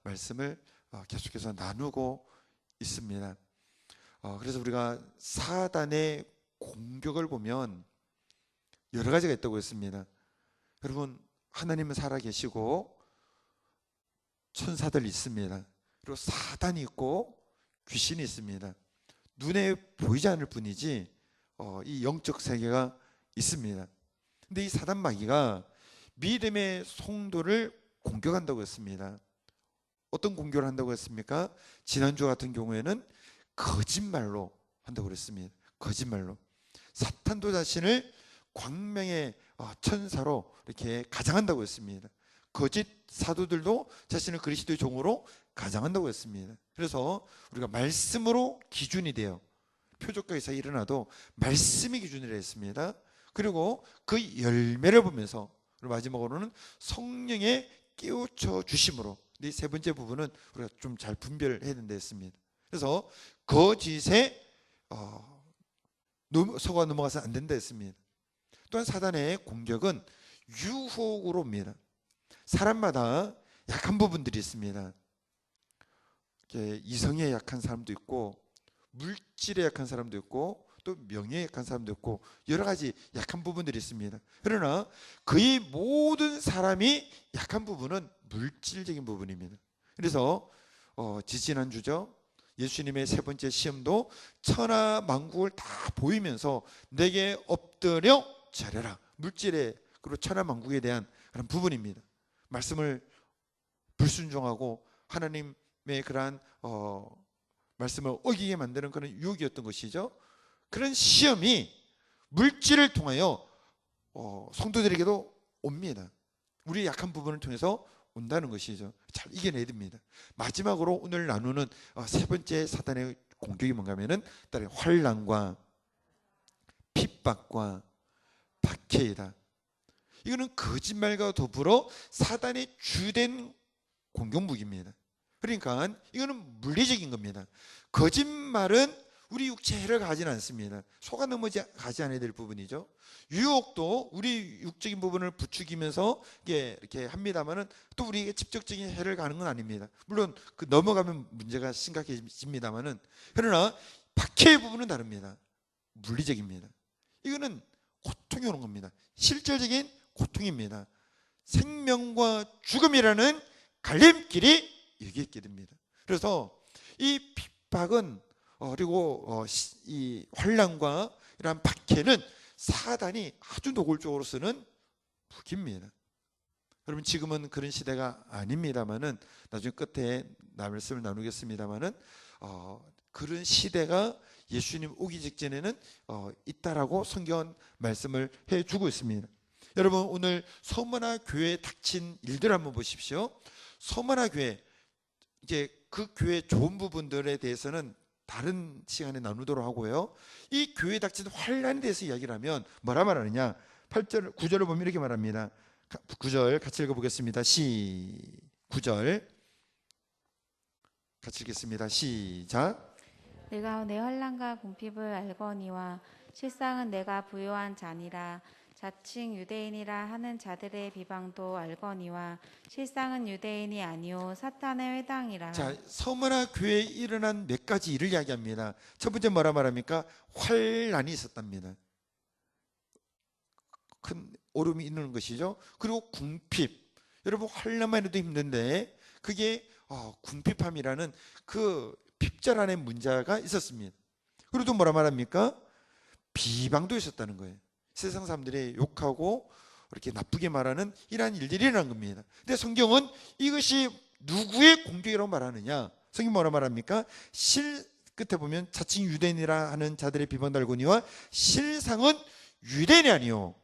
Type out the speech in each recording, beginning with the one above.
말씀을 계속해서 나누고 있습니다. 그래서 우리가 사단의 공격을 보면 여러 가지가 있다고 했습니다. 여러분, 하나님은 살아계시고 천사들 있습니다. 그리고 사단이 있고 귀신이 있습니다. 눈에 보이지 않을 뿐이지 이 영적 세계가 있습니다. 근데 이 사단 마귀가 믿음의 성도를 공격한다고 했습니다. 어떤 공격을 한다고 했습니까? 지난주 같은 경우에는 거짓말로 한다고 그랬습니다. 거짓말로. 사탄도 자신을 광명의 천사로 이렇게 가장한다고 했습니다. 거짓 사도들도 자신을 그리스도의 종으로 가장한다고 했습니다. 그래서 우리가 말씀으로 기준이 돼요. 표적과에서 일어나도 말씀이 기준이라 했습니다. 그리고 그 열매를 보면서, 그리고 마지막으로는 성령의 깨우쳐 주심으로. 이 세 번째 부분은 우리가 좀 잘 분별해야 된다 했습니다. 그래서 거짓에 속아 넘어가서 안 된다 했습니다. 또한 사단의 공격은 유혹으로 옵니다. 사람마다 약한 부분들이 있습니다. 이성에 약한 사람도 있고, 물질에 약한 사람도 있고, 또 명예에 약한 사람도 있고, 여러 가지 약한 부분들이 있습니다. 그러나 거의 모든 사람이 약한 부분은 물질적인 부분입니다. 그래서 지지난주죠, 예수님의 세 번째 시험도 천하 만국을 다 보이면서 내게 엎드려 절해라, 물질에 그리고 천하 만국에 대한 그런 부분입니다. 말씀을 불순종하고 하나님의 그러한 말씀을 어기게 만드는 그런 유혹이었던 것이죠. 그런 시험이 물질을 통하여 성도들에게도 옵니다. 우리의 약한 부분을 통해서 온다는 것이죠. 잘 이겨내야 됩니다. 마지막으로 오늘 나누는 세 번째 사단의 공격이 뭔가 하면은 딸의 환난과 핍박과 박해이다. 이거는 거짓말과 더불어 사단의 주된 공격무기입니다. 그러니까 이거는 물리적인 겁니다. 거짓말은 우리 육체에 해를 가지는 않습니다. 속아 넘어가지 않아야 될 부분이죠. 유혹도 우리 육적인 부분을 부추기면서 이렇게 합니다만은 또 우리에게 직접적인 해를 가는 건 아닙니다. 물론 그 넘어가면 문제가 심각해집니다만은, 그러나 박해의 부분은 다릅니다. 물리적입니다. 이거는 고통이 오는 겁니다. 실질적인 고통입니다. 생명과 죽음이라는 갈림길이 여기에 있게 됩니다. 그래서 이 핍박은 그리고 이 환난과 이러한 박해는 사단이 아주 노골적으로 쓰는 무기입니다. 여러분, 지금은 그런 시대가 아닙니다만은, 나중에 끝에 말씀을 나누겠습니다만은 그런 시대가 예수님 오기 직전에는 있다라고 성경은 말씀을 해주고 있습니다. 여러분, 오늘 서머나 교회에 닥친 일들 한번 보십시오. 서머나 교회, 이제 그 교회 좋은 부분들에 대해서는 다른 시간에 나누도록 하고요. 이 교회에 닥친 환난에 대해서 이야기를 하면 뭐라 말하느냐? 8절, 9절을 보면 이렇게 말합니다. 9절 같이 읽어보겠습니다. 9절 같이 읽겠습니다. 시작. 내가 내 환난과 궁핍을 알거니와 실상은 내가 부요한 자니라. 자칭 유대인이라 하는 자들의 비방도 알거니와 실상은 유대인이 아니요 사탄의 회당이라. 자, 서머나 교회에 일어난 몇 가지 일을 이야기합니다. 첫 번째 뭐라 말합니까? 환난이 있었답니다. 큰 어려움이 있는 것이죠. 그리고 궁핍. 여러분, 환난만 해도 힘든데 그게 궁핍함이라는 그 핍절 안에 문제가 있었습니다. 그리고 또 뭐라 말합니까? 비방도 있었다는 거예요. 세상 사람들이 욕하고 이렇게 나쁘게 말하는 이러한 일들이 일어난 겁니다. 근데 성경은 이것이 누구의 공격이라고 말하느냐? 성경 뭐라 말합니까? 끝에 보면 자칭 유대인이라 하는 자들의 비방 달고니와 실상은 유대인이 아니요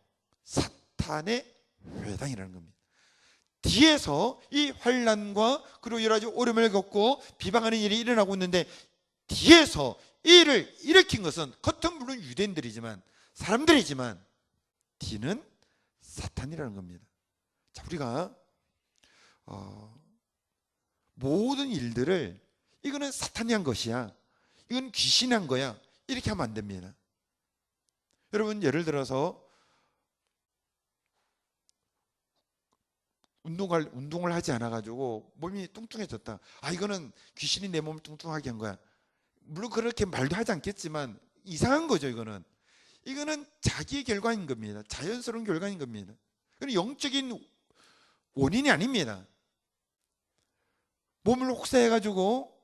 사탄의 회당이라는 겁니다. 뒤에서 이 환난과 그리고 여러 가지 어려움을 겪고 비방하는 일이 일어나고 있는데, 뒤에서 이 일을 일으킨 것은 겉은 물론 유대인들이지만, 사람들이지만 뒤는 사탄이라는 겁니다. 자, 우리가 모든 일들을 이거는 사탄이 한 것이야, 이건 귀신이 한 거야, 이렇게 하면 안 됩니다. 여러분, 예를 들어서 운동을 하지 않아가지고 몸이 뚱뚱해졌다. 아, 이거는 귀신이 내 몸을 뚱뚱하게 한 거야. 물론 그렇게 말도 하지 않겠지만 이상한 거죠. 이거는 자기의 결과인 겁니다. 자연스러운 결과인 겁니다. 그건 영적인 원인이 아닙니다. 몸을 혹사해가지고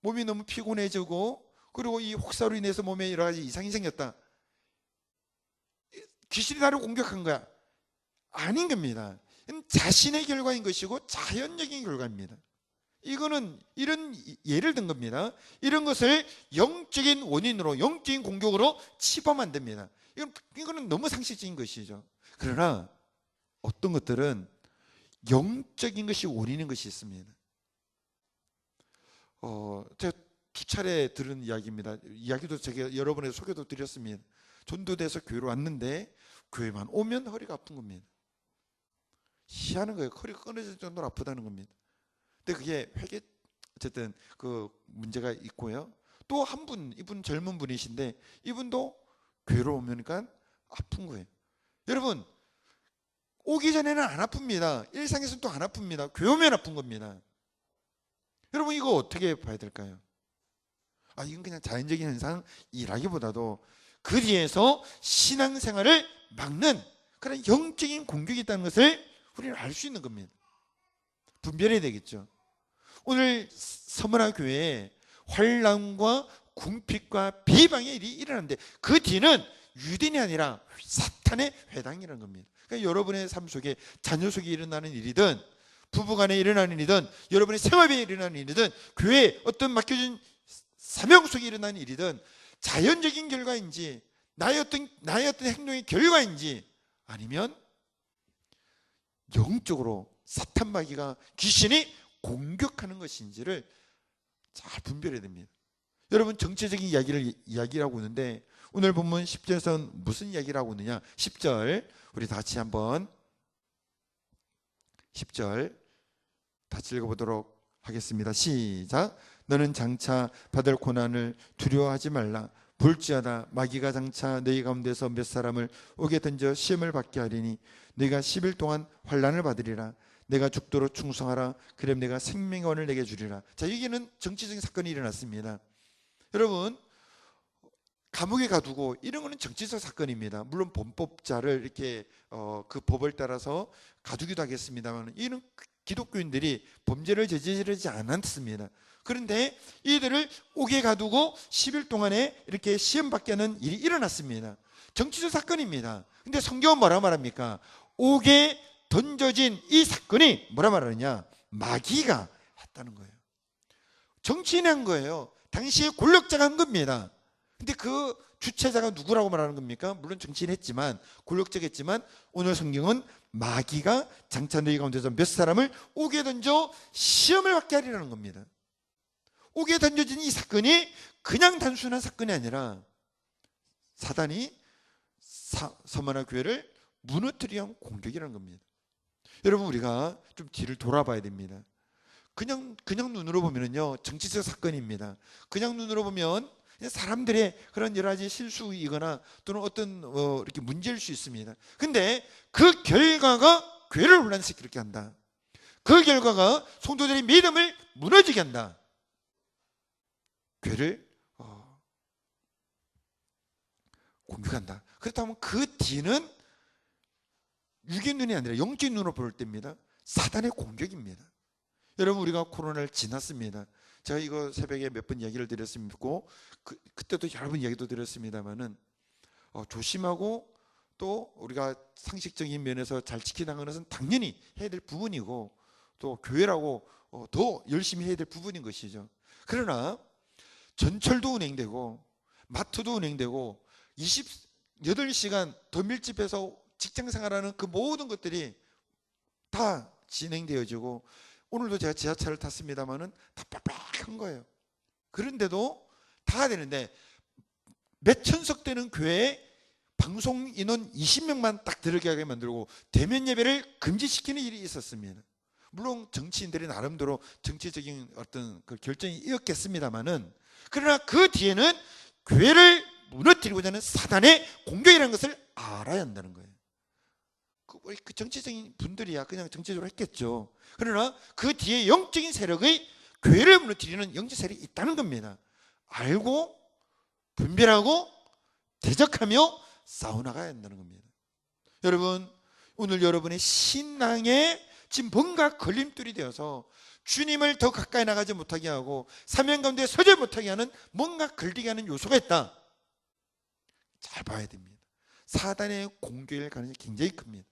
몸이 너무 피곤해지고, 그리고 이 혹사로 인해서 몸에 여러 가지 이상이 생겼다. 귀신이 나를 공격한 거야. 아닌 겁니다. 자신의 결과인 것이고 자연적인 결과입니다. 이거는 이런 예를 든 겁니다. 이런 것을 영적인 원인으로, 영적인 공격으로 치부하면 안 됩니다. 이거는 너무 상식적인 것이죠. 그러나 어떤 것들은 영적인 것이 원인인 것이 있습니다. 제가 2차례 들은 이야기입니다. 이야기도 제가 여러분에게 소개도 드렸습니다. 전도돼서 교회로 왔는데 교회만 오면 허리가 아픈 겁니다. 희한한 거예요. 허리가 끊어질 정도로 아프다는 겁니다. 근데 그게 어쨌든 그 문제가 있고요. 또 한 분, 이분 젊은 분이신데 이분도 교회로 오니까 아픈 거예요. 여러분, 오기 전에는 안 아픕니다. 일상에서는 또 안 아픕니다. 교회 오면 아픈 겁니다. 여러분, 이거 어떻게 봐야 될까요? 이건 그냥 자연적인 현상이라기보다도 그 뒤에서 신앙생활을 막는 그런 영적인 공격이 있다는 것을 우리는 알 수 있는 겁니다. 분별해야 되겠죠. 오늘 서머나 교회에 환난과 궁핍과 비방의 일이 일어났는데 그 뒤는 유대인이 아니라 사탄의 회당이라는 겁니다. 그러니까 여러분의 삶 속에, 자녀 속에 일어나는 일이든 부부간에 일어나는 일이든 여러분의 생활에 일어나는 일이든 교회에 어떤 맡겨진 사명 속에 일어나는 일이든 자연적인 결과인지 나의 어떤 행동의 결과인지 아니면 영적으로 사탄 마귀가, 귀신이 공격하는 것인지를 잘 분별해야 됩니다. 여러분, 정체적인 이야기를 하고 있는데 오늘 본문 10절에서는 무슨 이야기를 하고 있느냐. 10절 우리 다 같이 한번 10절 같이 읽어보도록 하겠습니다. 시작. 너는 장차 받을 고난을 두려워하지 말라. 볼지어다 마귀가 장차 너희 가운데서 몇 사람을 옥에 던져 시험을 받게 하리니 너희가 10일 동안 환난을 받으리라. 내가 죽도록 충성하라. 그럼 내가 생명의 원을 내게 주리라. 자, 여기는 정치적인 사건이 일어났습니다. 여러분, 감옥에 가두고 이런 거는 정치적 사건입니다. 물론 범법자를 이렇게 그 법을 따라서 가두기도 하겠습니다만 이는 기독교인들이 범죄를 저지르지 않았습니다. 그런데 이들을 옥에 가두고 10일 동안에 이렇게 시험받게 하는 일이 일어났습니다. 정치적 사건입니다. 근데 성경은 뭐라 말합니까? 옥에 던져진 이 사건이 뭐라 말하느냐? 마귀가 했다는 거예요. 정치인이 한 거예요. 당시에 권력자가 한 겁니다. 근데 그 주체자가 누구라고 말하는 겁니까? 물론 정치인 했지만, 권력자겠지만 오늘 성경은 마귀가 장차 너희 가운데서 몇 사람을 옥에 던져 시험을 받게 하리라는 겁니다. 옥에 던져진 이 사건이 그냥 단순한 사건이 아니라 사단이 서머나 교회를 무너뜨리기 위한 공격이라는 겁니다. 여러분, 우리가 좀 뒤를 돌아봐야 됩니다. 그냥 눈으로 보면은요 정치적 사건입니다. 그냥 눈으로 보면 사람들의 그런 여러 가지 실수이거나 또는 어떤 이렇게 문제일 수 있습니다. 근데 그 결과가 교회를 혼란시키게 한다. 그 결과가 성도들의 믿음을 무너지게 한다. 교회를 공격한다. 그렇다면 그 뒤는 육의 눈이 아니라 영적인 눈으로 볼 때입니다. 사단의 공격입니다. 여러분, 우리가 코로나를 지났습니다. 제가 이거 새벽에 몇 번 이야기를 드렸습니고 그때도 여러 번 이야기도 드렸습니다만은 조심하고 또 우리가 상식적인 면에서 잘 지켜나가는 것은 당연히 해야 될 부분이고 또 교회라고 더 열심히 해야 될 부분인 것이죠. 그러나 전철도 운행되고 마트도 운행되고 28시간 더 밀집해서 직장 생활하는 그 모든 것들이 다 진행되어지고 오늘도 제가 지하철을 탔습니다만은 다 빡빡한 거예요. 그런데도 다 되는데 몇 천석 되는 교회에 방송 인원 20명만 딱 들어가게 하게 만들고 대면 예배를 금지시키는 일이 있었습니다. 물론 정치인들이 나름대로 정치적인 어떤 그 결정이 있었겠습니다만은 그러나 그 뒤에는 교회를 무너뜨리고자 하는 사단의 공격이라는 것을 알아야 한다는 거예요. 그 정치적인 분들이야 그냥 정치적으로 했겠죠. 그러나 그 뒤에 영적인 세력의 교회를 무너뜨리는 영적 세력이 있다는 겁니다. 알고 분별하고 대적하며 싸워나가야 한다는 겁니다. 여러분, 오늘 여러분의 신앙에 지금 뭔가 걸림돌이 되어서 주님을 더 가까이 나가지 못하게 하고 사명 가운데 서지 못하게 하는 뭔가 걸리게 하는 요소가 있다. 잘 봐야 됩니다. 사단의 공격일 가능성이 굉장히 큽니다.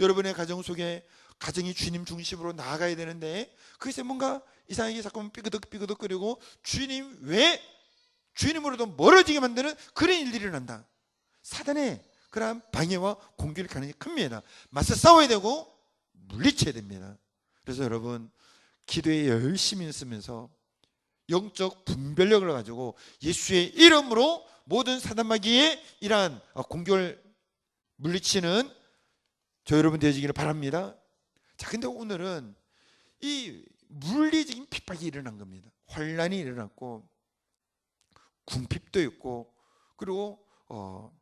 여러분의 가정 속에 가정이 주님 중심으로 나아가야 되는데 그래서 뭔가 이상하게 자꾸 삐그덕삐그덕거리고 주님 왜 주님으로도 멀어지게 만드는 그런 일들이 일어난다. 사단의 그러한 방해와 공격일 가능성이 큽니다. 맞서 싸워야 되고 물리쳐야 됩니다. 그래서 여러분 기도에 열심히 쓰면서 영적 분별력을 가지고 예수의 이름으로 모든 사단마귀의 이러한 공격을 물리치는 저 여러분 되시기를 바랍니다. 자, 근데 오늘은 이 물리적인 핍박이 일어난 겁니다. 환란이 일어났고 궁핍도 있고 그리고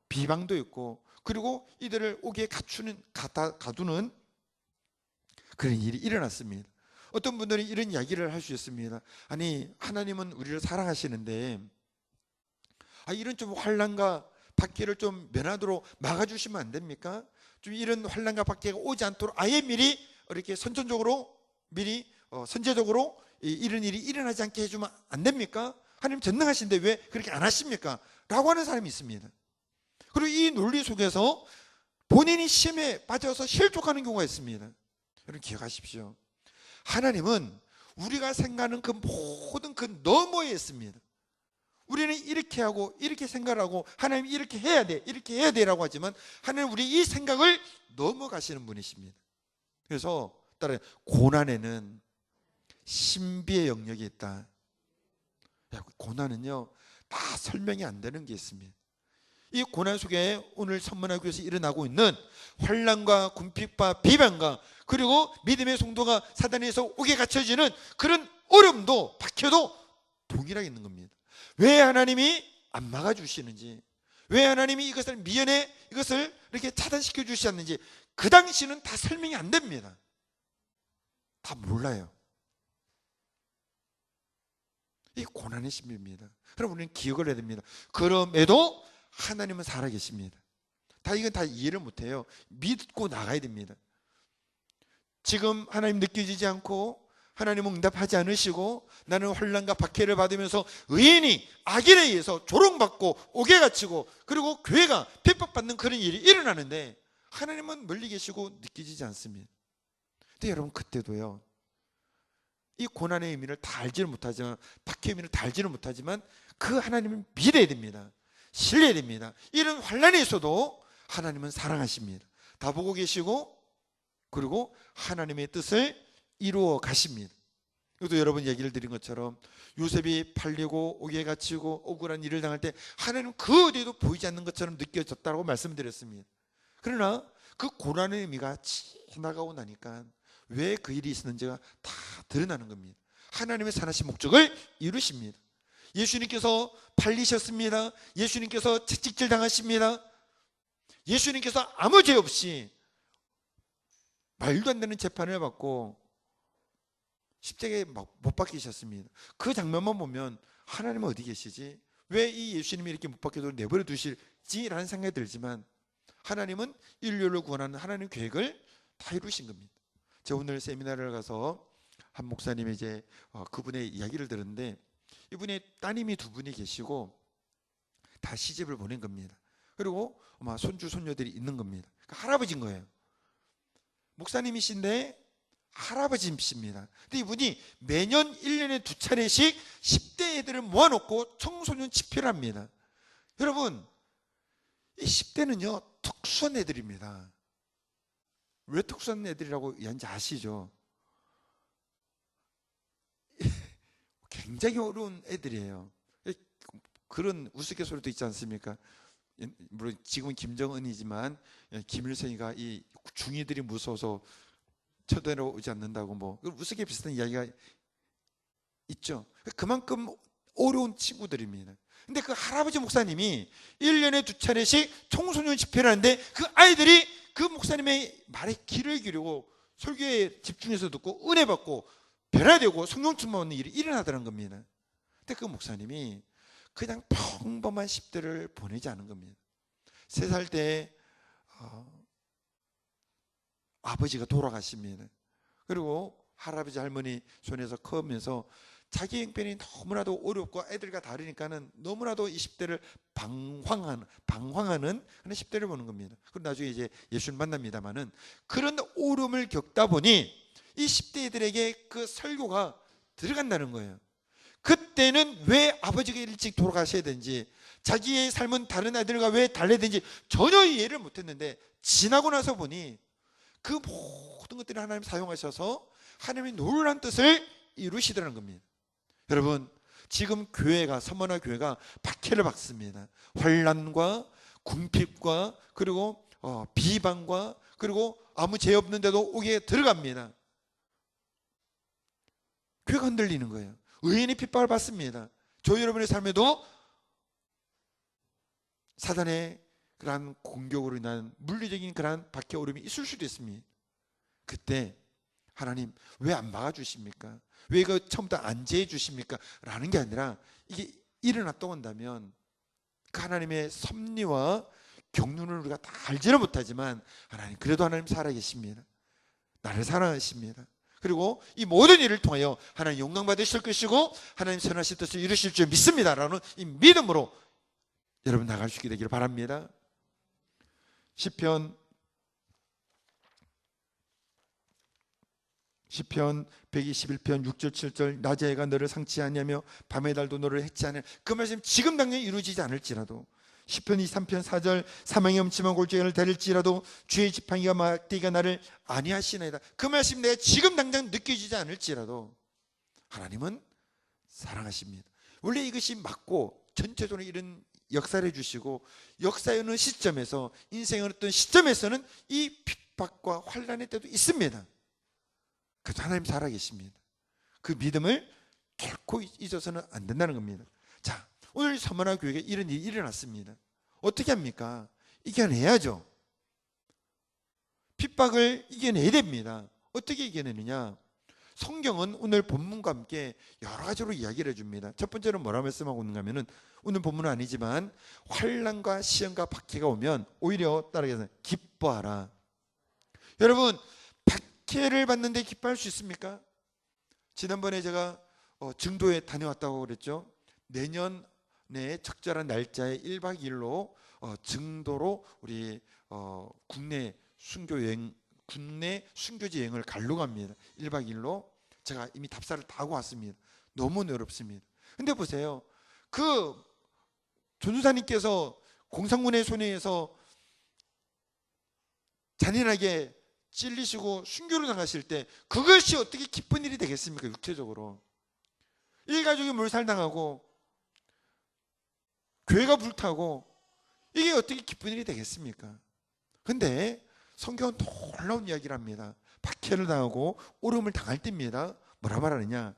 비방도 있고 그리고 이들을 옥에 가두는 그런 일이 일어났습니다. 어떤 분들은 이런 이야기를 할 수 있습니다. 아니 하나님은 우리를 사랑하시는데 이런 좀 환란과 박해를 좀 면하도록 막아주시면 안 됩니까? 좀 이런 환란과 박해가 오지 않도록 아예 미리 이렇게 선천적으로 미리 선제적으로 이런 일이 일어나지 않게 해주면 안 됩니까? 하나님 전능하신데 왜 그렇게 안 하십니까? 라고 하는 사람이 있습니다. 그리고 이 논리 속에서 본인이 시험에 빠져서 실족하는 경우가 있습니다. 여러분 기억하십시오. 하나님은 우리가 생각하는 그 모든 그 너머에 있습니다. 우리는 이렇게 하고 이렇게 생각하고 하나님 이렇게 해야 돼 이렇게 해야 돼라고 하지만 하나님 우리 이 생각을 넘어가시는 분이십니다. 그래서 따라 고난에는 신비의 영역이 있다. 고난은요 다 설명이 안 되는 게 있습니다. 이 고난 속에 오늘 선문하기 위해서 일어나고 있는 환난과 궁핍과 비방과 그리고 믿음의 성도가 사단에서 옥에 갇혀지는 그런 어려움도 박혀도 동일하게 있는 겁니다. 왜 하나님이 안 막아주시는지, 왜 하나님이 이것을 미연에 이것을 이렇게 차단시켜 주시지 않는지 그 당시는 다 설명이 안 됩니다. 다 몰라요. 이 고난의 신비입니다. 그럼 우리는 기억을 해야 됩니다. 그럼에도 하나님은 살아계십니다. 이건 다 이해를 못해요. 믿고 나가야 됩니다. 지금 하나님 느껴지지 않고 하나님은 응답하지 않으시고 나는 환난과 박해를 받으면서 의인이 악인에 의해서 조롱받고 옥에 갇히고 그리고 교회가 핍박받는 그런 일이 일어나는데 하나님은 멀리 계시고 느껴지지 않습니다. 근데 여러분 그때도요 이 고난의 의미를 다 알지는 못하지만 박해의 의미를 다 알지는 못하지만 그 하나님을 믿어야 됩니다. 신뢰해야 됩니다. 이런 환난에 있어도 하나님은 사랑하십니다. 다 보고 계시고 그리고 하나님의 뜻을 이루어 가십니다. 이것도 여러분 얘기를 드린 것처럼 요셉이 팔리고 옥에 갇히고 억울한 일을 당할 때 하나님은 그 어디에도 보이지 않는 것처럼 느껴졌다고 말씀드렸습니다. 그러나 그 고난의 의미가 지나가고 나니까 왜 그 일이 있었는지가 다 드러나는 겁니다. 하나님의 선하신 목적을 이루십니다. 예수님께서 팔리셨습니다. 예수님께서 채찍질 당하십니다. 예수님께서 아무 죄 없이 말도 안 되는 재판을 받고 십자가에 못 박히셨습니다. 그 장면만 보면 하나님은 어디 계시지? 왜 이 예수님이 이렇게 못 박혀도 내버려 두실지라는 생각이 들지만 하나님은 인류를 구원하는 하나님의 계획을 다 이루신 겁니다. 제가 오늘 세미나를 가서 한 목사님이 이제 그분의 이야기를 들었는데 이분의 따님이 두 분이 계시고 다 시집을 보낸 겁니다. 그리고 아마 손주 손녀들이 있는 겁니다. 그러니까 할아버지인 거예요. 목사님이신데 할아버지십니다. 근데 이분이 매년 1년에 2차례씩 10대 애들을 모아놓고 청소년 집회를 합니다. 여러분 이 10대는요 특수한 애들입니다. 왜 특수한 애들이라고 이해하는지 아시죠? 굉장히 어려운 애들이에요. 그런 우스갯소리도 있지 않습니까? 물론 지금은 김정은이지만 김일성이가 이 중이들이 무서워서 쳐들어오지 않는다고 뭐 우스개 비슷한 이야기가 있죠. 그만큼 어려운 친구들입니다. 근데 그 할아버지 목사님이 1년에 2차례씩 청소년 집회를 하는데 그 아이들이 그 목사님의 말에 귀를 기울이고 설교에 집중해서 듣고 은혜 받고 변화되고 성령 충만하는 일이 일어나더라는 겁니다. 근데 그 목사님이 그냥 평범한 10대를 보내지 않은 겁니다. 3살 때 아버지가 돌아가십니다. 그리고 할아버지 할머니 손에서 커면서 자기 형편이 너무나도 어렵고 애들과 다르니까는 너무나도 20대를 방황하는 그런 10대를 보는 겁니다. 그리고 나중에 이제 예수를 만납니다만은 그런 어려움을 겪다 보니 이 10대 애들에게 그 설교가 들어간다는 거예요. 그때는 왜 아버지가 일찍 돌아가셔야 되는지, 자기의 삶은 다른 아이들과 왜 달라야 되는지 전혀 이해를 못했는데 지나고 나서 보니 그 모든 것들을 하나님 사용하셔서 하나님의 놀라운 뜻을 이루시더라는 겁니다. 여러분, 지금 교회가, 서머나 교회가 박해를 받습니다. 환난과 궁핍과 그리고 비방과 그리고 아무 죄 없는데도 오게 들어갑니다. 교회가 흔들리는 거예요. 의인이 핍박을 받습니다. 저 여러분의 삶에도 사단의 그러한 공격으로 인한 물리적인 그러한 박해 어려움이 있을 수도 있습니다. 그때 하나님 왜 안 막아주십니까? 왜 이거 처음부터 안 제해 주십니까? 라는 게 아니라 이게 일어났다 온다면 그 하나님의 섭리와 경륜을 우리가 다 알지는 못하지만 하나님 그래도 하나님 살아계십니다. 나를 사랑하십니다. 그리고 이 모든 일을 통하여 하나님 영광 받으실 것이고 하나님 선하신 뜻을 이루실 줄 믿습니다 라는 이 믿음으로 여러분 나갈 수 있게 되기를 바랍니다. 시편 121편 6절 7절 낮의 해가 너를 상치 아니하며 밤의 달도 너를 해치 않으며, 그 말씀 지금 당장 이루어지지 않을지라도, 시편 23편 4절 사망의 엄침한 골짜기를 다릴지라도 주의 지팡이가 막대기가 나를 아니하시나이다. 그 말씀 내가 지금 당장 느껴지지 않을지라도 하나님은 사랑하십니다. 원래 이것이 맞고 전체적으로 이런 역사를 해주시고 역사의 어느 시점에서 인생의 어떤 시점에서는 이 핍박과 환난의 때도 있습니다. 그래도 하나님 살아계십니다. 그 믿음을 결코 잊어서는 안 된다는 겁니다. 자, 오늘 서머나 교회에 이런 일이 일어났습니다. 어떻게 합니까? 이겨내야죠. 핍박을 이겨내야 됩니다. 어떻게 이겨내느냐? 성경은 오늘 본문과 함께 여러 가지로 이야기를 해줍니다. 첫 번째로 뭐라고 말씀하고 있는가 하면은, 오늘 본문은 아니지만 환난과 시험과 박해가 오면 오히려 따라해서 기뻐하라. 여러분, 박해를 받는데 기뻐할 수 있습니까? 지난번에 제가 증도에 다녀왔다고 그랬죠. 내년에 적절한 날짜에 1박 2일로 증도로 우리 국내 순교지 여행을 가려고 합니다. 1박 2일로 제가 이미 답사를 다 하고 왔습니다. 너무 어렵습니다. 근데 보세요, 그 전도사님께서 공산군의 손에 의해서 잔인하게 찔리시고 순교를 당하실 때 그것이 어떻게 기쁜 일이 되겠습니까? 육체적으로 일가족이 몰살당하고 교회가 불타고 이게 어떻게 기쁜 일이 되겠습니까? 근데 성경은 놀라운 이야기를 합니다. 박해를 당하고 어려움을 당할 때입니다. 뭐라 말하느냐?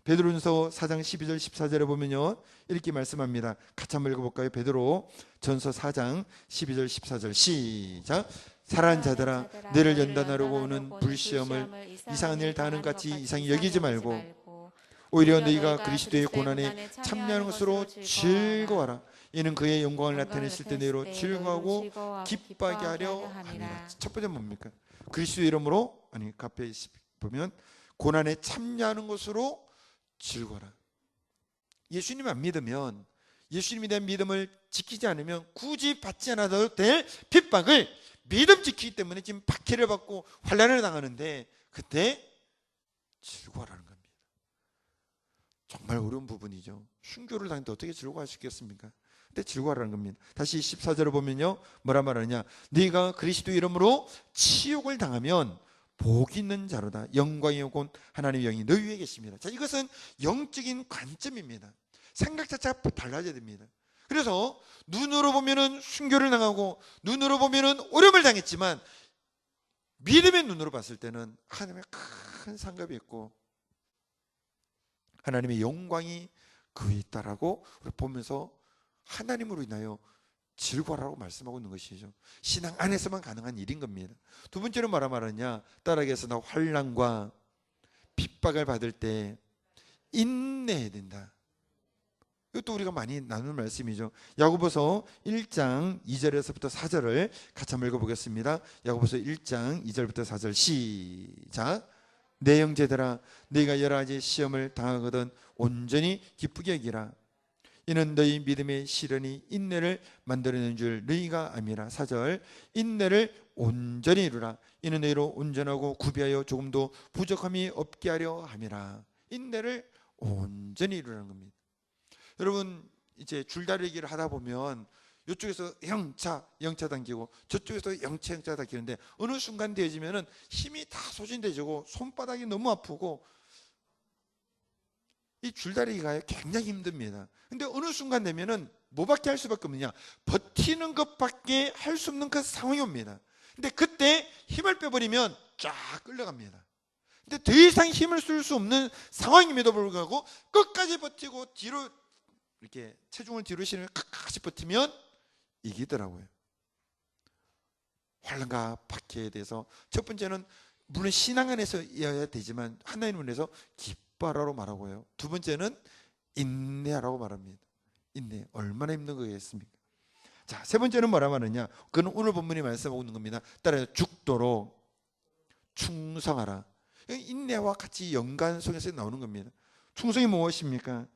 베드로전서 4장 12절 14절에 보면요, 이렇게 말씀합니다. 같이 한번 읽어볼까요? 베드로 전서 4장 12절 14절 시작. 사랑하는 자들아, 너를 연단하려고 오는 불시험을 이상한 일 다하는 같이 이상히 여기지 말고 오히려 너희가 그리스도의 고난에 참여하는 것으로 즐거워하라. 이는 그의 영광을 나타내실 때 너희로 즐거워하고 기뻐하게 하려 함이라. 첫 번째 뭡니까? 그리스도 이름으로, 아니 앞에 보면 고난에 참여하는 것으로 즐거워라. 예수님 안 믿으면, 예수님에 대한 믿음을 지키지 않으면 굳이 받지 않아도 될 핍박을 믿음 지키기 때문에 지금 박해를 받고 환난을 당하는데 그때 즐거워하라는 겁니다. 정말 어려운 부분이죠. 순교를 당했는데 어떻게 즐거워할 수 있겠습니까? 근데 즐거워하라는 겁니다. 다시 14절을 보면요, 뭐라 말하느냐? 네가 그리스도 이름으로 치욕을 당하면 복 있는 자로다. 영광이 오고 하나님의 영이 너희 위에 계십니다. 자, 이것은 영적인 관점입니다. 생각 자체가 달라져야 됩니다. 그래서 눈으로 보면은 순교를 당하고 눈으로 보면은 어려움을 당했지만 믿음의 눈으로 봤을 때는 하나님의 큰 상급이 있고 하나님의 영광이 그 위에 있다라고 보면서 하나님으로 인하여 즐거워라고 말씀하고 있는 것이죠. 신앙 안에서만 가능한 일인 겁니다. 두 번째로 뭐라 말하냐? 따라해서 나 환난과 핍박을 받을 때 인내해야 된다. 이것도 우리가 많이 나누는 말씀이죠. 야고보서 1장 2절에서부터 4절을 같이 한번 읽어보겠습니다. 야고보서 1장 2절부터 4절 시작. 내 형제들아, 너희가 여러 가지 시험을 당하거든 온전히 기쁘게 여기라. 이는 너희 믿음의 시련이 인내를 만들어내는 줄 너희가 암이라. 4절. 인내를 온전히 이루라. 이는 너희로 온전하고 구비하여 조금도 부족함이 없게 하려 함이라. 인내를 온전히 이루라는 겁니다. 여러분, 이제 줄다리기를 하다 보면 이쪽에서 영차 당기고 저쪽에서 영차 당기는데 어느 순간 되어지면은 힘이 다 소진되지고 손바닥이 너무 아프고 이 줄다리기가 굉장히 힘듭니다. 근데 어느 순간 되면은 뭐밖에 할 수밖에 없느냐? 버티는 것밖에 할 수 없는 그 상황이 옵니다. 근데 그때 힘을 빼버리면 쫙 끌려갑니다. 근데 더 이상 힘을 쓸 수 없는 상황임에도 불구하고 끝까지 버티고 뒤로 이렇게 체중을 뒤로 실으면 끝까지 버티면 이기더라고요. 환난과 박해에 대해서 첫 번째는 물론 신앙 안에서여야 되지만 하나님 안에서 기뻐하라고 말하고요. 두 번째는 인내하라고 말합니다. 인내, 얼마나 힘든 거겠습니까? 자, 세 번째는 뭐라 말하느냐? 그건 오늘 본문이 말씀하고 있는 겁니다. 따라서 죽도록 충성하라. 인내와 같이 연관성에서 나오는 겁니다. 충성이 무엇입니까?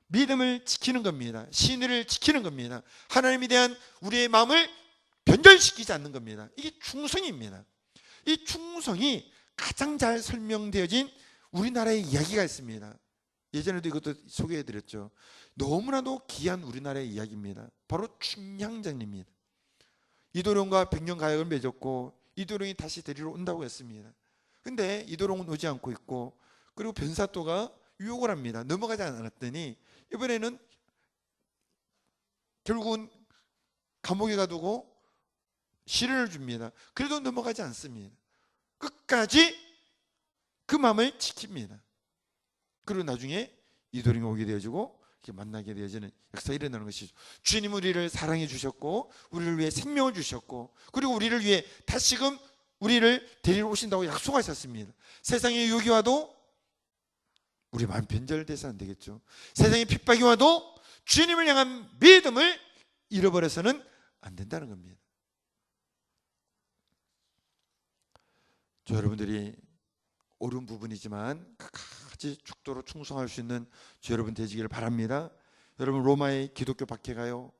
믿음을 지키는 겁니다. 신의를 지키는 겁니다. 하나님에 대한 우리의 마음을 변절시키지 않는 겁니다. 이게 충성입니다. 이 충성이 가장 잘 설명되어진 우리나라의 이야기가 있습니다. 예전에도 이것도 소개해드렸죠. 너무나도 귀한 우리나라의 이야기입니다. 바로 춘향전입니다. 이도령과 백년 가약을 맺었고 이도령이 다시 데리러 온다고 했습니다. 근데 이도령은 오지 않고 있고, 그리고 변사또가 유혹을 합니다. 넘어가지 않았더니 이번에는 결국은 감옥에 가두고 시련을 줍니다. 그래도 넘어가지 않습니다. 끝까지 그 마음을 지킵니다. 그리고 나중에 이도령이 오게 되어지고 만나게 되어지는 역사가 일어나는 것이죠. 주님 우리를 사랑해 주셨고 우리를 위해 생명을 주셨고 그리고 우리를 위해 다시금 우리를 데리러 오신다고 약속하셨습니다. 세상의 유혹이 와도 우리 마음 변절돼서 안 되겠죠. 세상의 핍박이 와도 주님을 향한 믿음을 잃어버려서는 안 된다는 겁니다. 저 여러분들이 옳은 부분이지만 끝까지 죽도록 충성할 수 있는 저 여러분 되시기를 바랍니다. 여러분 로마의 기독교 박해가요.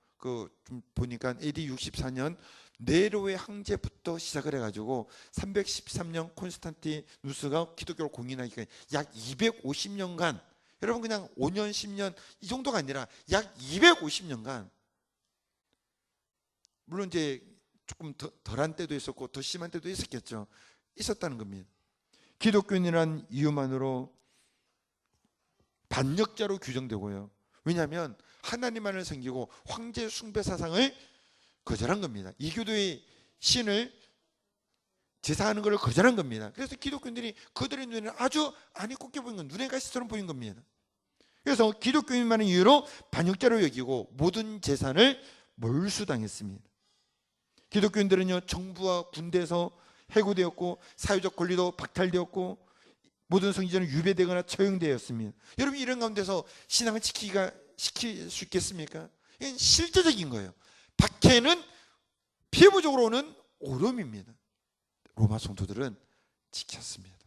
좀 보니까 AD 64년 네로의 황제부터 시작을 해가지고 313년 콘스탄티누스가 기독교를 공인하기까지 약 250년간, 여러분 그냥 5년 10년 이 정도가 아니라 약 250년간, 물론 이제 조금 덜한 때도 있었고 더 심한 때도 있었겠죠. 있었다는 겁니다. 기독교인이란 이유만으로 반역자로 규정되고요. 왜냐하면 하나님만을 섬기고 황제 숭배 사상을 거절한 겁니다. 이교도의 신을 제사하는 것을 거절한 겁니다. 그래서 기독교인들이 그들의 눈에는 아주 안이 꼽게 보인 건 눈의 가시처럼 보인 겁니다. 그래서 기독교인만의 이유로 반역자로 여기고 모든 재산을 몰수당했습니다. 기독교인들은요 정부와 군대에서 해고되었고 사회적 권리도 박탈되었고 모든 성지자는 유배되거나 처형되었습니다. 여러분 이런 가운데서 신앙을 지킬 수 있겠습니까? 이건 실제적인 거예요. 박해는 피부적으로 오는 오름입니다. 로마 성도들은 지켰습니다.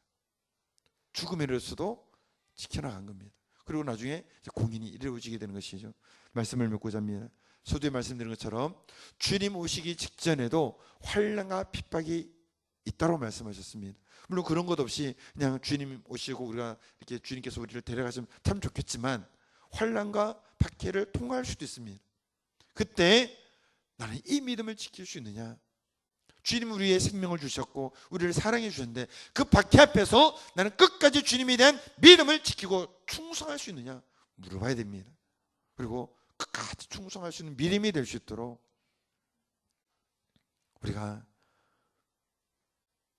죽음에 이르러서도 지켜나간 겁니다. 그리고 나중에 공인이 이루어지게 되는 것이죠. 말씀을 맺고자 합니다. 서두에 말씀드린 것처럼 주님 오시기 직전에도 환난과 핍박이 있다고 말씀하셨습니다. 물론 그런 것 없이 그냥 주님 오시고 우리가 이렇게 주님께서 우리를 데려가시면 참 좋겠지만 환난과 박해를 통과할 수도 있습니다. 그때 나는 이 믿음을 지킬 수 있느냐? 주님 우리의 생명을 주셨고 우리를 사랑해 주셨는데 그 박해 앞에서 나는 끝까지 주님에 대한 믿음을 지키고 충성할 수 있느냐? 물어봐야 됩니다. 그리고 끝까지 충성할 수 있는 믿음이 될 수 있도록 우리가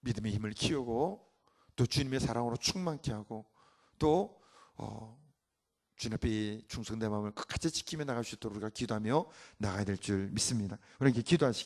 믿음의 힘을 키우고 또 주님의 사랑으로 충만케 하고 또 주님 앞에 충성된 마음을 끝까지 지키며 나갈 수 있도록 우리가 기도하며 나가야 될 줄 믿습니다. 우리 이렇게 기도하시.